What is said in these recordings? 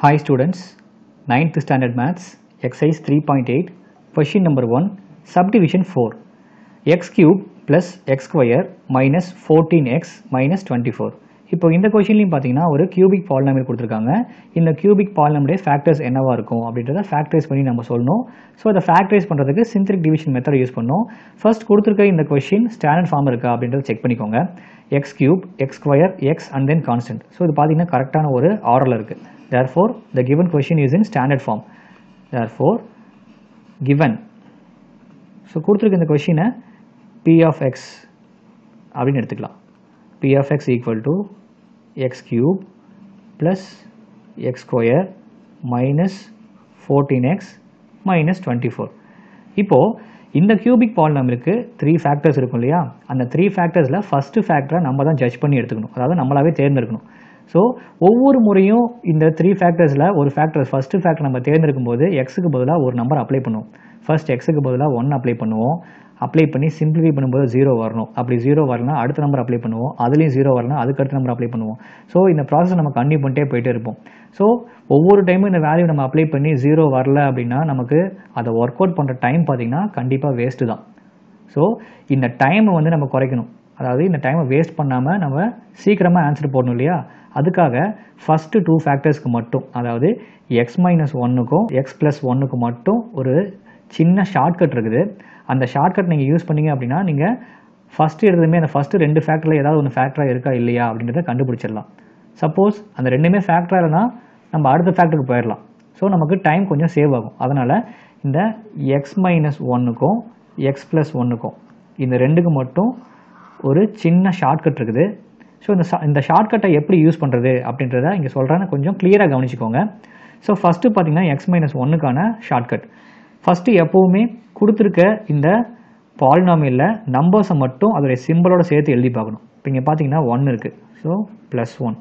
Hi students, 9th standard maths, exercise 3.8, question number 1, subdivision 4, x cube plus x square minus 14x minus 24. இப்போ இந்த கொஷின்லையும் பார்த்தீங்கன்னா ஒரு cubic polynomial கொடுத்துருக்காங்க. இந்த cubic பாலினாமியோட factors என்னவா இருக்கும் அப்படின்றத ஃபேக்டரைஸ் பண்ணி நம்ம சொல்லணும். ஸோ அதை ஃபேக்டரைஸ் பண்ணுறதுக்கு சிந்தட்டிக் டிவிஷன் மெத்தட் யூஸ் பண்ணணும். ஃபர்ஸ்ட் கொடுத்துருக்க இந்த கொஷின் ஸ்டாண்டர்ட் ஃபார்ம் இருக்கா அப்படின்றத செக் பண்ணிக்கோங்க. X cube, X square, X and then constant. So இது பார்த்தீங்கன்னா கரெக்டான ஒரு ஆர்டரில் இருக்குது. Therefore, the given question is in standard form. Therefore, given. So, கொடுத்திருக்க இந்த கொஷினை P of x அப்படின்னு எடுத்துக்கலாம். P of x equal to x cube plus x square minus 14x minus 24. இப்போ இந்த கியூபிக் பாலினாமியலுக்கு 3 ஃபேக்டர்ஸ் இருக்கும் இல்லையா? அந்த 3 ஃபேக்டர்ஸில் ஃபஸ்ட்டு ஃபேக்டரை நம்ம தான் ஜட்ஜ் பண்ணி எடுத்துக்கணும். அதாவது நம்மளாவே தேர்ந்தெடுக்கணும். ஸோ ஒவ்வொரு முறையும் இந்த 3 ஃபேக்டர்ஸில் ஒரு ஃபேக்டர் ஃபஸ்ட்டு ஃபேக்டர் நம்ம தேர்ந்தெடுக்கும் போது எக்ஸுக்கு பதிலாக ஒரு நம்பர் அப்ளை பண்ணுவோம். ஃபர்ஸ்ட் எக்ஸுக்கு பதிலாக 1 அப்ளை பண்ணுவோம். அப்ளை பண்ணி சிம்பிளிஃபை பண்ணும்போது 0 வரணும். அப்படி 0 வரலனா அடுத்த நம்பர் அப்ளை பண்ணுவோம். அதுலேயும் 0 வரலனா அதுக்கு அடுத்த நம்பர் அப்ளை பண்ணுவோம். ஸோ இந்த ப்ராசஸ் நம்ம கண்டினியூ பண்ணிட்டே போயிட்டே இருப்போம். ஸோ ஒவ்வொரு டைமும் இந்த வேல்யூ நம்ம அப்ளை பண்ணி 0 வரல அப்படின்னா நமக்கு அதை ஒர்க் அவுட் பண்ணுற டைம் பார்த்திங்கன்னா கண்டிப்பாக வேஸ்ட்டு தான். ஸோ இந்த டைமை வந்து நம்ம குறைக்கணும். அதாவது இந்த டைமை வேஸ்ட் பண்ணாமல் நம்ம சீக்கிரமாக ஆன்சர் போடணும் இல்லையா? அதுக்காக ஃபஸ்ட்டு 2 ஃபேக்டர்ஸ்க்கு மட்டும், அதாவது எக்ஸ் மைனஸ் 1க்கும் எக்ஸ் ப்ளஸ் 1க்கு மட்டும் ஒரு சின்ன ஷார்ட்கட் இருக்குது. அந்த ஷார்ட்கட் நீங்கள் யூஸ் பண்ணிங்க அப்படின்னா நீங்கள் ஃபஸ்ட்டு எடுத்ததுமே அந்த ஃபஸ்ட்டு 2 ஃபேக்டரில் ஏதாவது ஒன்று ஃபேக்டராக இருக்கா இல்லையா அப்படின்றத கண்டுபிடிச்சிடலாம். சப்போஸ் அந்த ரெண்டுமே ஃபேக்டராக இல்லைனா நம்ம அடுத்த ஃபேக்டருக்கு போயிடலாம். ஸோ நமக்கு டைம் கொஞ்சம் சேவ் ஆகும். அதனால் இந்த எக்ஸ் மைனஸ் 1க்கும் எக்ஸ் ப்ளஸ் 1க்கும் இந்த ரெண்டுக்கு மட்டும் ஒரு சின்ன ஷார்ட்கட் இருக்குது. ஸோ இந்த ஷார்ட்கட்டை எப்படி யூஸ் பண்ணுறது அப்படின்றத இங்கே சொல்கிறேன்னு கொஞ்சம் கிளியராக கவனிச்சிக்கோங்க. ஸோ ஃபஸ்ட்டு பார்த்தீங்கன்னா எக்ஸ் மைனஸ் 1க்கான ஷார்ட்கட். ஃபஸ்ட்டு எப்போவுமே கொடுத்துருக்க இந்த பாலினாமியலில் நம்பர்ஸை மட்டும் அதோடைய சிம்பிளோட சேர்த்து எழுதி பார்க்கணும். இப்போ இங்கே பார்த்தீங்கன்னா 1 இருக்குது. ஸோ +1,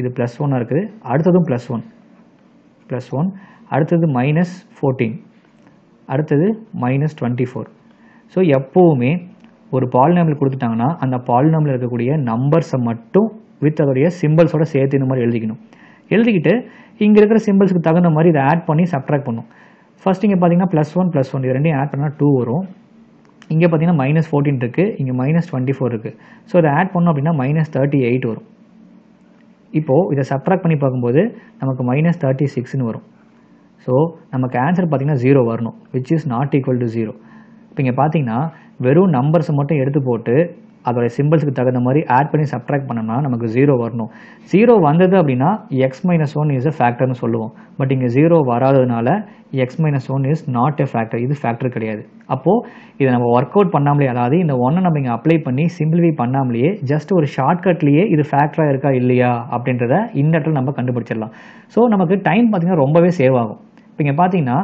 இது +1 இருக்குது. அடுத்ததும் +1, அடுத்தது -14, அடுத்தது -24. ஸோ எப்போவுமே ஒரு பாலினாமியல் கொடுத்துட்டாங்கன்னா அந்த பாலினாமியல் இருக்கக்கூடிய நம்பர்ஸை மட்டும் வித் அதோடைய சிம்பிள்ஸோட சேர்த்து இந்த மாதிரி எழுதிக்கணும். எழுதிக்கிட்டு இங்கே இருக்கிற சிம்பிள்ஸுக்கு தகுந்த மாதிரி இதை ஆட் பண்ணி சப்ட்ராக்ட் பண்ணும். ஃபர்ஸ்ட் இங்கே பார்த்தீங்கன்னா +1 இது ரெண்டையும் ஆட் பண்ணால் 2 வரும். இங்கே பார்த்தீங்கன்னா -14 இருக்குது, இங்கே -24 இருக்குது. ஸோ இதை ஆட் பண்ணோம் அப்படின்னா -38 வரும். இப்போது இதை சப்ட்ராக்ட் பண்ணி பார்க்கும்போது நமக்கு -36ன்னு வரும். ஸோ நமக்கு ஆன்சர் பார்த்தீங்கன்னா 0 வரணும், which is not equal to 0. இப்போ இங்கே பார்த்தீங்கன்னா வெறும் நம்பர்ஸை மட்டும் எடுத்து போட்டு அதோடைய சிம்பிள்ஸுக்கு தகுந்த மாதிரி ஆட் பண்ணி சப்ட்ராக்ட் பண்ணோம்னா நமக்கு 0 வரணும். 0 வந்தது அப்படின்னா எக்ஸ் மைனஸ் 1 இஸ் அ ஃபேக்டர்னு சொல்லுவோம். பட் இங்கே 0 வராததுனால x minus 1 is not a factor, இது ஃபேக்டர் கிடையாது. அப்போது இதை நம்ம ஒர்க் அவுட் பண்ணாமலே, அதாவது இந்த 1 நம்ம இங்கே அப்ளை பண்ணி சிம்பிளிஃபை பண்ணாமலேயே ஜஸ்ட் ஒரு ஷார்ட்கட்லேயே இது ஃபேக்டராக இருக்கா இல்லையா அப்படின்றத இந்த இடத்துல நம்ம கண்டுபிடிச்சிடலாம். ஸோ நமக்கு டைம் பார்த்திங்கன்னா ரொம்பவே சேவ் ஆகும். இப்போ இங்கே பார்த்தீங்கன்னா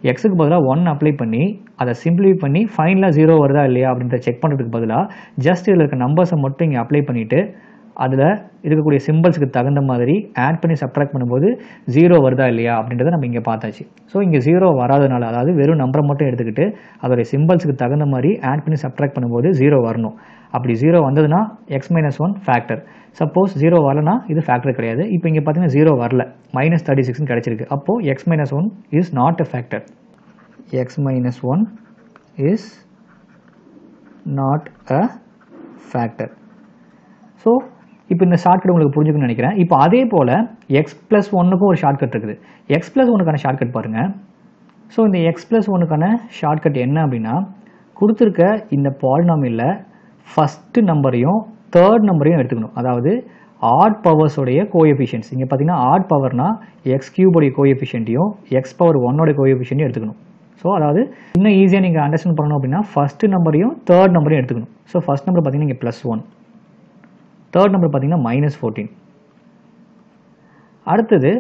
எக்ஸுக்கு பதிலாக 1 அப்ளை பண்ணி அதை சிம்பிளிஃபை பண்ணி ஃபைனலாக 0 வருதா இல்லையா அப்படின்றத செக் பண்ணுறதுக்கு பதிலாக ஜஸ்ட் இதில் இருக்க நம்பர்ஸை மட்டும் இங்கே அப்ளை பண்ணிவிட்டு அதில் இருக்கக்கூடிய சிம்பிள்ஸுக்கு தகுந்த மாதிரி ஆட் பண்ணி சப்ட்ராக்ட் பண்ணும்போது 0 வருதா இல்லையா அப்படின்றத நம்ம இங்கே பார்த்தாச்சு. ஸோ இங்கே 0 வராதனால, அதாவது வெறும் நம்பரை மட்டும் எடுத்துக்கிட்டு அதோடைய சிம்பிள்ஸுக்கு தகுந்த மாதிரி ஆட் பண்ணி சப்ட்ராக்ட் பண்ணும்போது 0 வரணும். அப்படி 0 வந்ததுன்னா எக்ஸ் மைனஸ் 1 ஃபேக்டர். சப்போஸ் 0 வரலனா இது ஃபேக்டர் கிடையாது. இப்போ இங்கே பார்த்தீங்கன்னா 0 வரல, -36ன்னு கிடச்சிருக்கு. அப்போது X minus 1 is not a factor. X minus 1 is not a factor. So இப்போ இந்த ஷார்ட்கட் உங்களுக்கு புரிஞ்சுக்கணும்னு நினைக்கிறேன். இப்போ அதே போல் எக்ஸ் ப்ளஸ் 1க்கும் ஒரு ஷார்ட்கட் இருக்குது. எக்ஸ் ப்ளஸ் 1க்கான ஷார்ட்கட் பாருங்கள். ஸோ இந்த எக்ஸ் ப்ளஸ் 1க்கான ஷார்ட்கட் என்ன அப்படின்னா, கொடுத்துருக்க இந்த பாலினாமியலில் ஃபஸ்ட்டு நம்பரையும் தேர்ட் நம்பரையும் எடுத்துக்கணும். அதாவது ஆட் பவர்ஸோடைய கோஎஃபிஷியன்ட்ஸ். இங்கே பார்த்தீங்கன்னா ஆட் பவர்னா எக்ஸ் கியூபோடைய கோஎஃபிஷியன்ட்டையும் எக்ஸ் பவர் 1ஓட கோஎஃபிஷியன்ட்டையும் எடுத்துக்கணும். ஸோ அதாவது இன்னும் ஈஸியாக நீங்கள் அண்டர்ஸ்டாண்ட் பண்ணணும் அப்படின்னா ஃபஸ்ட்டு நம்பரையும் தேர்ட் நம்பரையும் எடுத்துக்கணும். ஸோ ஃபஸ்ட் நம்பர் பார்த்தீங்கன்னா இங்கே +1, தேர்ட் நம்பர் பார்த்தீங்கன்னா -14. அடுத்தது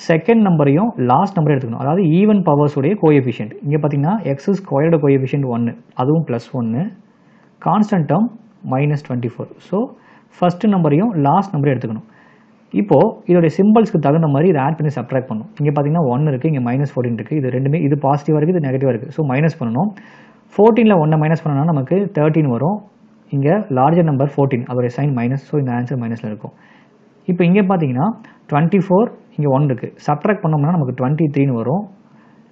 செகண்ட் நம்பரையும் லாஸ்ட் நம்பரையும் எடுத்துக்கணும். அதாவது ஈவன் பவர்ஸோடைய கோஎஃபிஷியன்ட். இங்கே பார்த்தீங்கன்னா எக்ஸ் ஸ்கொயர்டு கோஎஃபிஷியன்ட் 1, அதுவும் +1, கான்ஸ்டன்ட் டேர்ம் -24. ஸோ ஃபஸ்ட்டு நம்பரையும் லாஸ்ட் நம்பரையும் எடுத்துக்கணும். இப்போது இதோடைய சிம்பிள்ஸ்க்கு தகுந்த மாதிரி இதை ஆட் பண்ணி சப்ட்ராக்ட் பண்ணணும். இங்கே பார்த்தீங்கன்னா 1 இருக்குது, இங்கே -14 இருக்குது. இது ரெண்டுமே, இது பாசிட்டிவாக இருக்குது, இது நெகட்டிவாக இருக்குது. ஸோ மைனஸ் பண்ணணும். 14ல் 1 மைனஸ் பண்ணோம்னா நமக்கு 13 வரும். இங்கே லார்ஜர் நம்பர் 14, அதோடைய சைன் மைனஸ். ஸோ இந்த ஆன்சர் மைனஸில் இருக்கும். இப்போ இங்கே பார்த்தீங்கன்னா 24 இங்கே 1 இருக்குது. சப்ட்ராக்ட் பண்ணோம்னா நமக்கு 23ன்னு வரும்.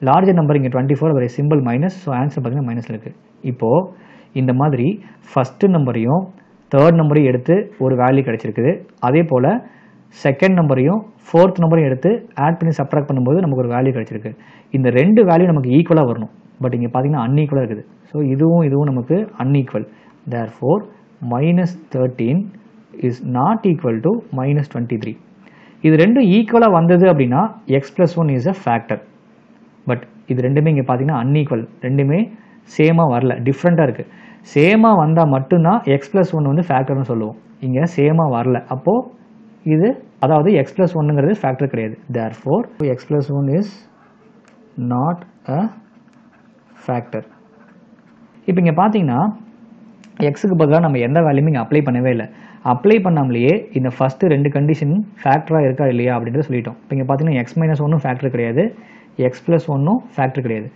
லார்ஜர் நம்பர் இங்கே 24 ஒரு சிம்பிள் மைனஸ். ஸோ ஆன்சர் பார்த்தீங்கன்னா மைனஸில் இருக்குது. இப்போது இந்த மாதிரி ஃபஸ்ட்டு நம்பரையும் தேர்ட் நம்பரையும் எடுத்து ஒரு வேல்யூ கிடச்சிருக்குது. அதே போல் செகண்ட் நம்பரையும் ஃபோர்த் நம்பரையும் எடுத்து ஆட் பண்ணி சப்ட்ராக்ட் பண்ணும்போது நமக்கு ஒரு வேல்யூ கிடச்சிருக்கு. இந்த ரெண்டு வேல்யூ நமக்கு ஈக்குவலாக வரணும். பட் இங்கே பார்த்தீங்கன்னா அன்ஈக்குவலாக இருக்குது. ஸோ இதுவும் நமக்கு unequal. Therefore -13 is not equal to -23. இது ரெண்டும் ஈக்குவலாக வந்தது அப்படின்னா x+1 is a factor. But இது ரெண்டுமே இங்கே பார்த்தீங்கன்னா அன்ஈக்குவல், ரெண்டுமே சேமாக வரல, டிஃப்ரெண்ட்டாக இருக்குது. சேமாக வந்தால் மட்டும்தான் x+1 வந்து ஃபேக்டர்னு சொல்லுவோம். இங்கே சேமாக வரல, அப்போது இது அதாவது x+1ங்கிறது ஃபேக்டர் கிடையாது. Therefore x+1 is not a factor. இப்போ இங்கே பார்த்தீங்கன்னா எக்ஸுக்கு பதிலாக நம்ம எந்த வேல்யூமே இங்கே அப்ளை பண்ணவே இல்லை. அப்ளை பண்ணாமலேயே இந்த ஃபஸ்ட்டு ரெண்டு கண்டிஷன் ஃபேக்டராக இருக்கா இல்லையா அப்படின்றத சொல்லிட்டோம். இப்போ இங்கே பார்த்தீங்கன்னா x-1 ஃபேக்டர் கிடையாது, x+1 ஃபேக்டர் கிடையாது.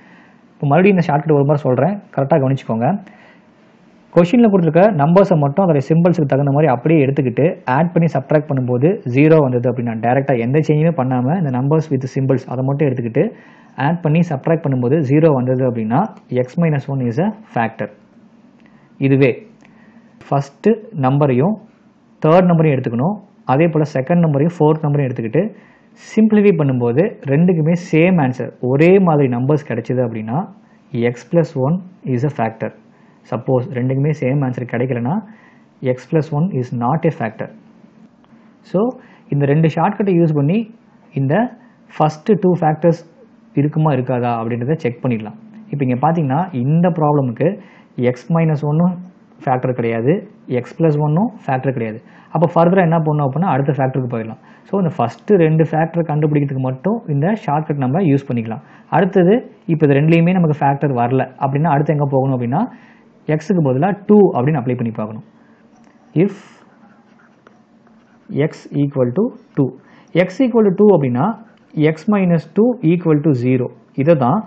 இப்போ மறுபடியும் இந்த ஷார்ட்கட் ஒரு மாதிரி சொல்கிறேன், கரெக்டாக கவனிச்சுக்கோங்க. கொஷினில் கொடுத்துருக்க நம்பர்ஸை மட்டும் அதோட சிம்பிள்ஸுக்கு தகுந்த மாதிரி அப்படியே எடுத்துக்கிட்டு ஆட் பண்ணி சப்ட்ராக்ட் பண்ணும்போது 0 வந்தது அப்படின்னா டேரெக்டாக எந்த சேஞ்சுமே பண்ணாமல் இந்த நம்பர்ஸ் வித் சிம்பிள்ஸ் அதை மட்டும் எடுத்துக்கிட்டு ஆட் பண்ணி சப்ட்ராக்ட் பண்ணும்போது 0 வந்தது அப்படின்னா x-1 இஸ் அ ஃபேக்டர். இதுவே ஃபஸ்ட்டு நம்பரையும் தேர்ட் நம்பரையும் எடுத்துக்கணும். அதே போல் செகண்ட் நம்பரையும் ஃபோர்த் நம்பரையும் எடுத்துக்கிட்டு சிம்பிளிஃபை பண்ணும்போது ரெண்டுக்குமே சேம் ஆன்சர், ஒரே மாதிரி நம்பர்ஸ் கிடைச்சிது அப்படின்னா x+1 is a factor. Suppose ரெண்டுக்குமே சேம் ஆன்சர் கிடைக்கலனா x+1 is not a factor. So இந்த ரெண்டு ஷார்ட்கட்டை யூஸ் பண்ணி இந்த ஃபஸ்ட்டு 2 ஃபேக்டர்ஸ் இருக்குமா இருக்காதா அப்படின்றத செக் பண்ணிடலாம். இப்போ இங்கே பார்த்தீங்கன்னா இந்த ப்ராப்ளமுக்கு x-1 ஃபேக்டர் கிடையாது, x+1 ஃபேக்டர் கிடையாது. அப்போ ஃபர்தராக என்ன பண்ணணும் அப்படின்னா அடுத்த ஃபேக்டருக்கு போயிடலாம். ஸோ இந்த ஃபஸ்ட்டு ரெண்டு ஃபேக்டரை கண்டுபிடிக்கிறதுக்கு மட்டும் இந்த ஷார்ட்கட் நம்ம யூஸ் பண்ணிக்கலாம். அடுத்தது இப்போ இது ரெண்டுலேயுமே நமக்கு ஃபேக்டர் வரல அப்படின்னா அடுத்து எங்கே போகணும் அப்படின்னா எக்ஸுக்கு பதிலாக 2 அப்படின்னு அப்ளை பண்ணி பார்க்கணும். If x equal to 2, x equal to 2 அப்படின்னா x-2 ஈக்குவல் டு 0. இதை தான்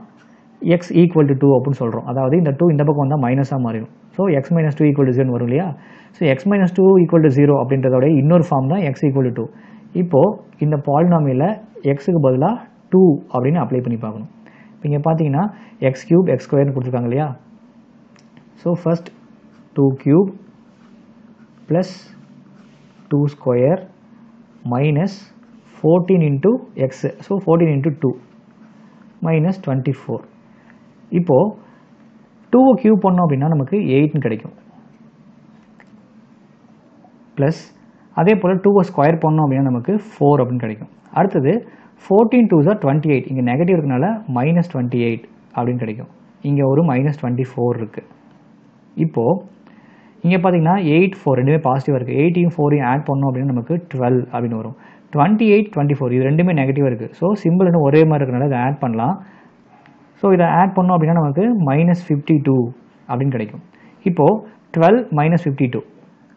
x ஈக்குவல் டு 2 அப்படின்னு சொல்கிறோம். அதாவது இந்த 2 இந்த பக்கம் வந்தால் மைனஸாக மாறிடும். ஸோ x-2 ஈக்குவல் டு 0 வரும் இல்லையா. ஸோ x-2 ஈக்குவல் டு 0 அப்படின்றதோட இன்னொரு ஃபார்ம் தான் x ஈக்குவல் டு 2. இப்போது இந்த பாலினாமியில் எக்ஸுக்கு பதிலாக 2 அப்படின்னு அப்ளை பண்ணி பார்க்கணும். இப்போ இங்கே பார்த்தீங்கன்னா x³ x² கொடுத்துருக்காங்க இல்லையா. So first 2³ plus 2² minus 14 into X. So 14 into 2 minus 24. இப்போது 2 கியூப் பண்ணோம் அப்படின்னா நமக்கு 8 கிடைக்கும். ப்ளஸ் அதே போல் 2 ஸ்கொயர் பண்ணோம் அப்படின்னா நமக்கு 4 அப்படின்னு கிடைக்கும். அடுத்தது 14 2s are 28. இங்கே நெகட்டிவ் இருக்கனால -28 அப்படின்னு கிடைக்கும். இங்கே ஒரு -24 இருக்குது. இப்போது இங்கே பார்த்தீங்கன்னா 8 4 ரெண்டுமே பாசிட்டிவாக இருக்குது. 8யும் 4யும் ஆட் பண்ணோம் அப்படின்னா நமக்கு 12 அப்படின்னு வரும். 28 24 இது ரெண்டுமே நெகட்டிவாக இருக்குது. ஸோ சிம்பிள் இன்னும் ஒரே மாதிரி இருக்கனால இதை ஆட் பண்ணலாம். ஸோ இதை ஆட் பண்ணோம் அப்படின்னா நமக்கு -52 அப்படின்னு கிடைக்கும். இப்போது 12 -52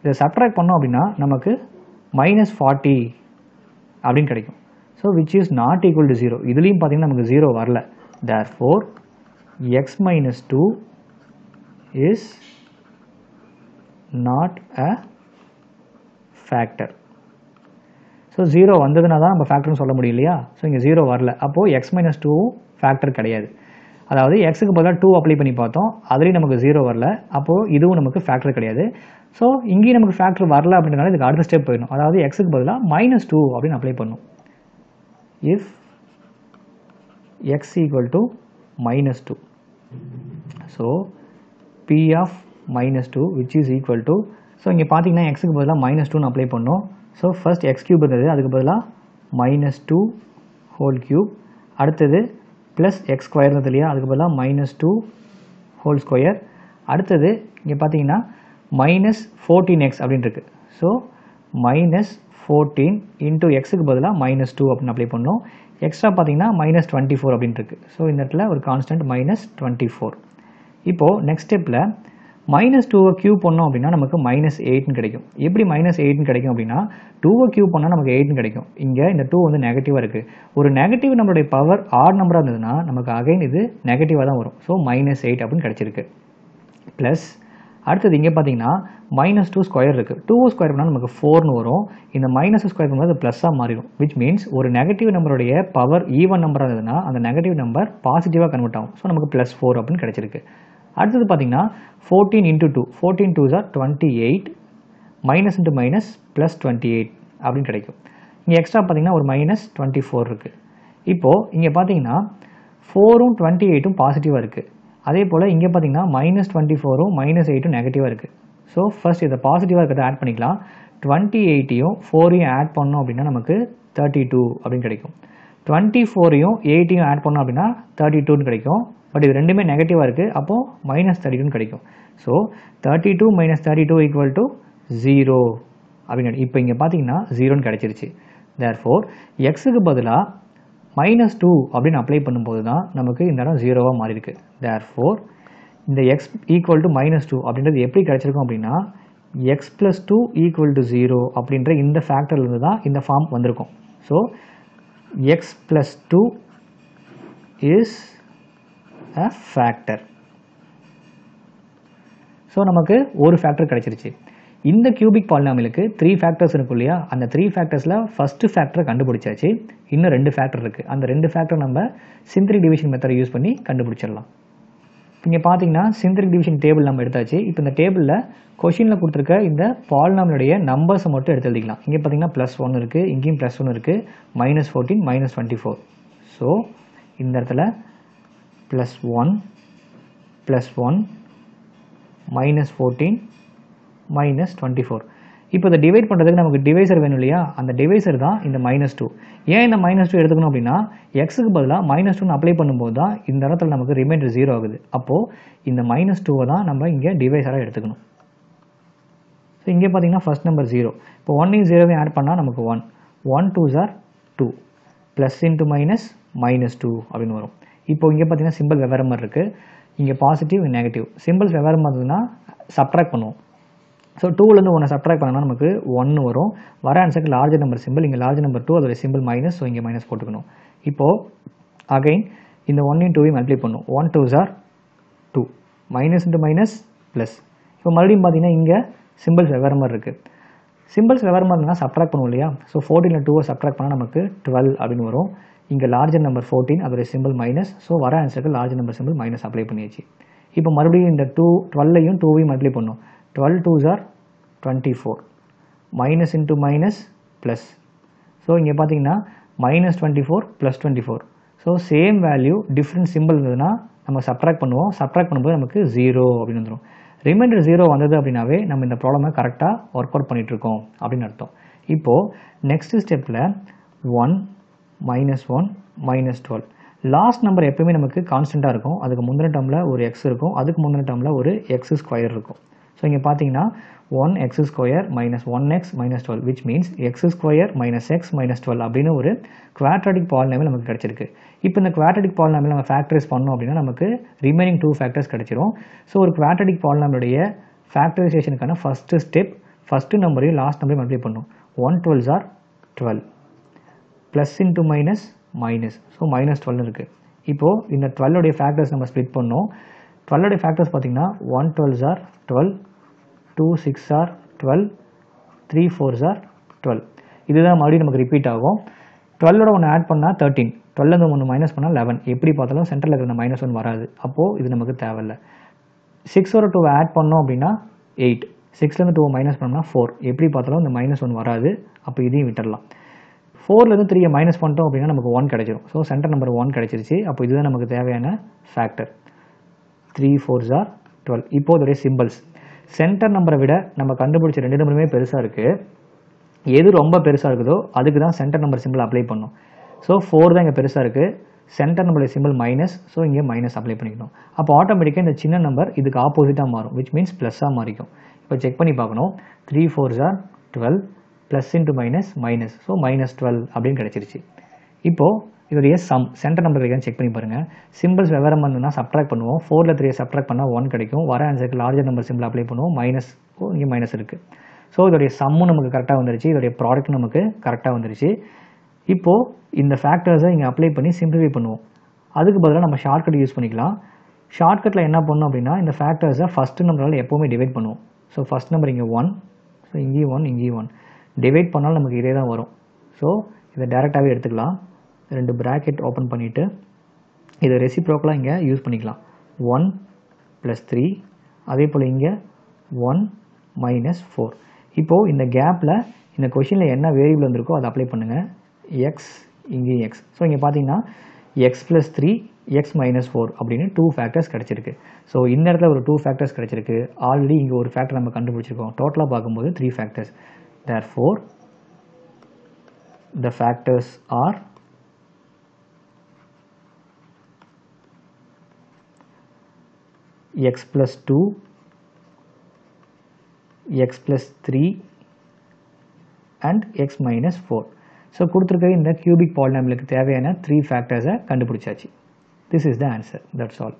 இதை சப்ட்ராக்ட் பண்ணோம் அப்படின்னா நமக்கு -40 அப்படின்னு கிடைக்கும். So which is not equal to 0. இதுலேயும் பார்த்தீங்கன்னா நமக்கு 0 வரல. Therefore x-2 is not a factor. So 0 வந்ததுனா தான் நம்ம ஃபேக்டர்னு சொல்ல முடியும் இல்லையா. ஸோ இங்கே 0 வரல, அப்போது x-2 ஃபேக்டர் கிடையாது. அதாவது எக்ஸுக்கு பதிலாக 2 அப்ளை பண்ணி பார்த்தோம், அதுலேயும் நமக்கு 0 வரல, அப்போது இதுவும் நமக்கு ஃபேக்டர் கிடையாது. ஸோ இங்கேயும் நமக்கு ஃபேக்டர் வரல அப்படின்றனால இதுக்கு அடுத்த ஸ்டெப் போயிடணும். அதாவது எக்ஸுக்கு பதிலாக -2 அப்படின்னு அப்ளை பண்ணும். If x equal to -2, so p of -2 which is equal to, so இங்கே பார்த்தீங்கன்னா எக்ஸுக்கு பதிலாக -2ன்னு அப்ளை பண்ணோம். ஸோ ஃபர்ஸ்ட் x³ இருந்தது, அதுக்கு பதிலாக -2 ஹோல் கியூப். அடுத்தது ப்ளஸ் x² இருந்தது இல்லையா, அதுக்கு பதிலாக -2 ஹோல் ஸ்கொயர். அடுத்தது இங்கே பார்த்தீங்கன்னா -14x அப்படின்னு இருக்குது. ஸோ -14 இன்ட்டு எக்ஸுக்கு பதிலாக -2 அப்படின்னு அப்ளை பண்ணோம். எக்ஸ்ட்ரா பார்த்தீங்கன்னா -24 அப்படின்னு இருக்குது. ஸோ இந்த இடத்துல ஒரு கான்ஸ்டன்ட் -24. இப்போது நெக்ஸ்ட் ஸ்டெப்பில் -2 கியூப் பண்ணோம் அப்படின்னா நமக்கு -8 கிடைக்கும். எப்படி -8 கிடைக்கும் அப்படின்னா 2 கியூப் பண்ணால் நமக்கு 8 கிடைக்கும். இங்கே இந்த 2 வந்து நெகட்டிவாக இருக்குது. ஒரு நெகட்டிவ் நம்மளுடைய பவர் ஆட் நம்பராக இருந்ததுன்னா நமக்கு அகைன் இது நெகட்டிவாக தான் வரும். ஸோ -8 அப்படின்னு கிடச்சிருக்கு. ப்ளஸ் அடுத்தது இங்கே பார்த்தீங்கன்னா minus 2 ஸ்கொயர் இருக்குது. 2 ஸ்கொயர் பண்ணால் நமக்கு 4னு வரும். இந்த மைனஸ் ஸ்கொயர் பண்ணும்போது ப்ளஸ்ஸாக மாறிடும். விச் மீன்ஸ் ஒரு நெகட்டிவ் நம்பருடைய பவர் ஈவன் நம்பராக இருந்ததுன்னா அந்த நெகட்டிவ் நம்பர் பாசிட்டிவாக கன்வெர்ட் ஆகும். ஸோ நமக்கு +4 அப்படின்னு கிடச்சிருக்கு. அடுத்தது பார்த்தீங்கன்னா 14 into 2. 14 2s are 28. Minus into minus plus 28 அப்படின்னு கிடைக்கும். இங்கே எக்ஸ்ட்ரா பார்த்தீங்கன்னா ஒரு -24 இருக்குது. இப்போது இங்கே பார்த்தீங்கன்னா 4ம் 28ம் பாசிட்டிவாக இருக்குது. அதே போல் இங்கே பார்த்தீங்கன்னா -24ம் -8ம் நெகட்டிவாக இருக்குது. ஸோ ஃபர்ஸ்ட் இதை பாசிட்டிவாக இருக்கிறத ஆட் பண்ணிக்கலாம். 28யும் 4யும் ஆட் பண்ணோம் அப்படின்னா நமக்கு 32 அப்படின்னு கிடைக்கும். 24யும் 8யும் ஆட் பண்ணோம் அப்படின்னா 32ன்னு கிடைக்கும். பட் இது ரெண்டுமே நெகட்டிவாக இருக்குது. அப்போது -32ன்னு கிடைக்கும். ஸோ 32 - 32 = 0 அப்படின்னு இப்போ இங்கே பார்த்தீங்கன்னா 0ன்னு கிடைச்சிருச்சு. தேர்ஃபோர் எக்ஸுக்கு பதிலாக -2 அப்படின்னு அப்ளை பண்ணும்போது தான் நமக்கு இந்த இடம் 0வாக மாறி இருக்கு. தேர்ஃபோர் இந்த x = -2 அப்படின்றது எப்படி கிடைச்சிருக்கும் அப்படின்னா x + 2 = 0 அப்படின்ற இந்த ஃபேக்டர்லேருந்து தான் இந்த ஃபார்ம் வந்திருக்கும். So x + 2 is a factor. So நமக்கு ஒரு ஃபேக்டர் கிடைச்சிருச்சு. இந்த கியூபிக் பாலினாமியலுக்கு 3 ஃபேக்டர்ஸ் இருக்கும் இல்லையா, அந்த 3 ஃபேக்டர்ஸில் ஃபஸ்ட்டு ஃபேக்டரை கண்டுபிடிச்சாச்சு. இன்னும் 2 ஃபேக்டர் இருக்குது. அந்த 2 ஃபேக்டர் நம்ம சிந்தரிக் டிவிஷன் மெத்தடை யூஸ் பண்ணி கண்டுபிடிச்சிடலாம். இங்கே பார்த்தீங்கன்னா சிந்தரிக் டிவிஷன் டேபிள் நம்ம எடுத்தாச்சு. இப்போ இந்த டேபிளில் கொஷினில் கொடுத்துருக்க இந்த பாலினாமியோடைய நம்பர்ஸை மட்டும் எடுத்து எழுதிக்கலாம். இங்கே பார்த்தீங்கன்னா +1 இருக்குது, இங்கேயும் +1 இருக்குது, -14 -24. ஸோ இந்த இடத்துல +1 +1 -14 -24. இப்போ இதை டிவைட் பண்ணுறதுக்கு நமக்கு டிவைசர் வேணும் இல்லையா, அந்த டிவைசர் தான் இந்த -2. ஏன் இந்த -2 எடுத்துக்கணும் அப்படின்னா எக்ஸுக்கு பதிலாக -2 அப்ளை பண்ணும்போது தான் இந்த இடத்துல நமக்கு ரிமைண்டர் 0 ஆகுது. அப்போது இந்த -2 தான் நம்ம இங்கே டிவைசராக எடுத்துக்கணும். ஸோ இங்கே பார்த்தீங்கன்னா ஃபர்ஸ்ட் நம்பர் 0. இப்போ 1 0 ஆட் பண்ணால் நமக்கு 1 1 2s are 2 plus into minus -2 அப்படின்னு வரும். இப்போ இங்கே பார்த்தீங்கன்னா சிம்பிள் வெவ்வேறு மாதிரி இருக்குது. இங்கே பாசிட்டிவ் நெகட்டிவ் சிம்பிள்ஸ் வெவ்வேறு மாதிரி இருந்ததுன்னா சப்ட்ராக்ட் பண்ணுவோம். ஸோ 2லேருந்து 1 சப்ட்ராக்ட் பண்ணோம்னா நமக்கு 1 வரும். வர ஆன்சருக்கு லார்ஜர் நம்பர் சிம்பிள், இங்கே லார்ஜர் நம்பர் 2 அதோட சிம்பிள் மைனஸ், ஸோ இங்கே மைனஸ் போட்டுக்கணும். இப்போது அகைன் இந்த 1 2 மல்டிப்ளை பண்ணும். 1 2s are 2 minus into minus plus. இப்போ மறுபடியும் பார்த்தீங்கன்னா இங்கே சிம்பிள்ஸ் வெவ்வேறு மாதிரி இருக்குது. சிம்பிள்ஸ் வெவ்வேறு மாதிரி இருந்தால் சப்ட்ராக்ட் பண்ணுவோம் இல்லையா. ஸோ 14ல் 2 சப்ட்ராக்ட் பண்ணால் நமக்கு 12 அப்படின்னு வரும். இங்கே லார்ஜர் நம்பர் 14 அதோட சிம்பிள் மைனஸ், ஸோ வர ஆன்சருக்கு larger number simple minus apply பண்ணியாச்சு. இப்போ மறுபடியும் இந்த 12ஐயும் 2ஐயும் மல்டிப்ளை பண்ணும். 12 2s are 24 minus into minus plus. So இங்கே பார்த்தீங்கன்னா -24 + 24. So same value different simple இருந்ததுன்னா நம்ம சப்ட்ராக்ட் பண்ணுவோம். சப்ட்ராக்ட் பண்ணும்போது நமக்கு 0 அப்படின்னு வந்துடும். ரிமைண்டர் 0 வந்தது அப்படின்னாவே நம்ம இந்த ப்ராப்ளமை கரெக்டாக ஒர்க் அவுட் பண்ணிகிட்ருக்கோம் அப்படின்னு அர்த்தம். இப்போது நெக்ஸ்ட் ஸ்டெப்பில் 1 -1 -12. லாஸ்ட் நம்பர் எப்பவுமே நமக்கு கான்ஸ்டண்ட்டாக இருக்கும். அதுக்கு முந்தின டேர்மில் ஒரு எக்ஸ் இருக்கும், அதுக்கு முந்தின டேர்மில் ஒரு x² இருக்கும். ஸோ இங்கே பார்த்தீங்கன்னா 1x² - 1x - 12 which means x² - x - 12 அப்படின்னு ஒரு குவாட்ராட்டிக் பாலினாமியல் நமக்கு கிடச்சிருக்கு. இப்போ இந்த குவாட்ராட்டிக் பாலினாமியல் நம்ம ஃபேக்டரைஸ் பண்ணோம் அப்படின்னா நமக்கு ரிமைனிங் 2 ஃபேக்டர்ஸ் கிடச்சிரும். ஸோ ஒரு குவாட்ராட்டிக் பாலினாமியோடைய ஃபேக்டரைசேஷனுக்கான ஃபஸ்ட்டு ஸ்டெப் ஃபஸ்ட்டு நம்பரையும் லாஸ்ட் நம்பரையும் மல்டிப்ளை பண்ணும். 1 12s are 12 plus into minus minus, so -12 இருக்குது. இப்போது இந்த 12உடைய ஃபேக்டர்ஸ் நம்ம ஸ்ப்ளிட் பண்ணோம். 12உடைய ஃபேக்டர்ஸ் பார்த்தீங்கன்னா 1 12s are 12, 2 6s are 12, 3 4s are 12. இதுதான் மறுபடியும் நமக்கு ரிப்பீட் ஆகும். 12ஓட ஒன்று ஆட் பண்ணால் 13, 12லேருந்து 1 மைனஸ் பண்ணால் 11. எப்படி பார்த்தாலும் சென்டரில் இருக்கிற -1 வராது. அப்போது இது நமக்கு தேவையில்லை. 6ஓட 2 ஆட் பண்ணோம் அப்படின்னா 8, 6லேருந்து 2 மைனஸ் பண்ணோம்னா 4. எப்படி பார்த்தாலும் இந்த -1 வராது. அப்போ இதையும் விட்டுடலாம். 4லேருந்து 3 மைனஸ் பண்ணிட்டோம் அப்படின்னா நமக்கு 1 கிடைச்சிடும். ஸோ சென்டர் நம்பர் 1 கிடைச்சிருச்சு. அப்போ இதுதான் நமக்கு தேவையான ஃபேக்டர். 3 4s are 12. இப்போ இதோடைய சிம்பிள்ஸ் சென்டர் நம்பரை விட நம்ம கண்டுபிடிச்ச 2 நம்பருமே பெருசாக இருக்குது. எது ரொம்ப பெருசாக இருக்குதோ அதுக்கு தான் சென்டர் நம்பர் சிம்பிள் அப்ளை பண்ணும். ஸோ 4 தான் இங்கே பெருசாக இருக்குது. சென்டர் நம்பருடைய சிம்பிள் மைனஸ், ஸோ இங்கே மைனஸ் அப்ளை பண்ணிக்கணும். அப்போ ஆட்டோமேட்டிக்காக இந்த சின்ன நம்பர் இதுக்கு ஆப்போசிட்டாக மாறும், விச் மீன்ஸ் ப்ளஸ்ஸாக மாறிக்கும். இப்போ செக் பண்ணி பார்க்கணும். 3 4s are 12 plus into minus minus, so -12 அப்படின்னு கிடச்சிருச்சு. இப்போது இதோடைய சம் சென்டர் நம்பர் இருக்கான்னு செக் பண்ணி பாருங்கள். சிம்பிள்ஸ் வெவ்வேறு இருந்ததுன்னா சப்ட்ராக்ட் பண்ணுவோம். 4ல் 3 சப்ட்ராக்ட் பண்ணால் 1 கிடைக்கும். வர ஆன்சருக்கு லார்ஜர் நம்பர் சிம்பிள் அப்ளை பண்ணுவோம். மைனஸ், இங்கே மைனஸ் இருக்குது. ஸோ இதோடைய சம்மும் நமக்கு கரெக்டாக வந்துருச்சு. இதோடைய ப்ராடக்ட் நமக்கு கரெக்டாக வந்துருச்சு. இப்போது இந்த ஃபேக்டர்ஸை இங்கே அப்ளை பண்ணி சிம்பிளிஃபை பண்ணுவோம். அதுக்கு பதிலாக நம்ம ஷார்ட்கட் யூஸ் பண்ணிக்கலாம். ஷார்ட்கட்டில் என்ன பண்ணணும் அப்படின்னா இந்த ஃபேக்டர்ஸை ஃபஸ்ட்டு நம்பரால் எப்போவுமே டிவைட் பண்ணுவோம். ஸோ ஃபஸ்ட் நம்பர் இங்கே 1, ஸோ இங்கேயும் 1, இங்கேயும் 1. டிவைட் பண்ணாலும் நமக்கு இதே தான் வரும். ஸோ இதை டேரெக்டாகவே எடுத்துக்கலாம். 2 ப்ராக்கெட் ஓப்பன் பண்ணிவிட்டு இதை ரெசிப்ரோக்கலாக இங்கே யூஸ் பண்ணிக்கலாம். 1 + 3, அதே போல் இங்கே 1 - 4. இப்போது இந்த கேப்பில் இந்த கொஷினில் என்ன வேரியபிள் வந்திருக்கோ அதை அப்ளை பண்ணுங்கள். எக்ஸ், இங்கேயும் எக்ஸ். ஸோ இங்கே பார்த்தீங்கன்னா எக்ஸ் + 3, எக்ஸ் - 4 அப்படின்னு 2 ஃபேக்டர்ஸ் கிடச்சிருக்கு. ஸோ இந்த இடத்துல ஒரு 2 ஃபேக்டர்ஸ் கிடச்சிருக்கு. ஆல்ரெடி இங்கே ஒரு ஃபேக்டர் நம்ம கண்டுபிடிச்சிருக்கோம். டோட்டலாக பார்க்கும்போது 3 factors. Therefore, the factors are x + 2, x + 3 and x - 4. So கொடுத்துருக்க இந்த cubic polynomialக்கு தேவையான 3 ஃபேக்டர்ஸை கண்டுபிடிச்சாச்சு. This is the answer. That's all.